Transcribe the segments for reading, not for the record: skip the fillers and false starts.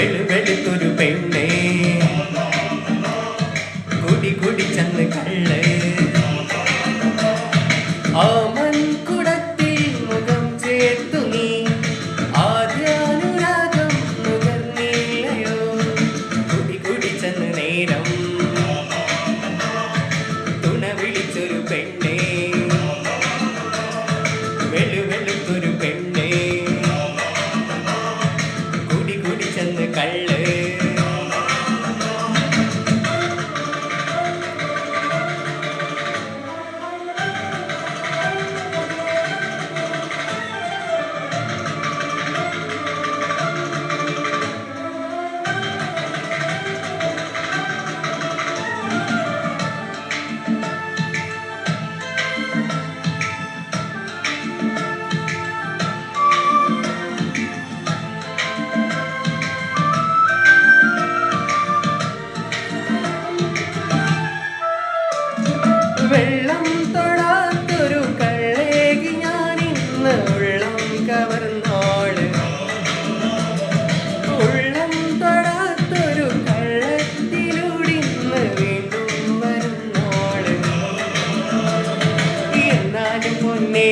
വെളുത്തൊരു പെണ്ണേ കുടി ചെന്ന് കള്ള് ആമൻകുടത്തിൽ മുഖം ചേർത്തു നീ ആദ്യാനുരാഗം നുകർന്നില്ലയോ കുടി ചെന്ന് നേരം തുണ വിളിച്ചൊരു പെണ്ണേ വെളുത്തൊരു പെണ്ണേ കുടി ചെന്ന് കള്ള് വെള്ളം തൊടാത്തൊരു കള്ളേകി ഞാനിന്ന് ഉള്ളം കവർന്നോള് ഉള്ളം തൊടാത്തൊരു കള്ളത്തിലൂടിന്ന് വീണ്ടും വരുന്നോള് എന്നാലും പൊന്നേ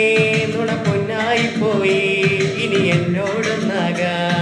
നുണ പൊന്നായി പോയി ഇനി എന്നോടൊന്നാകാം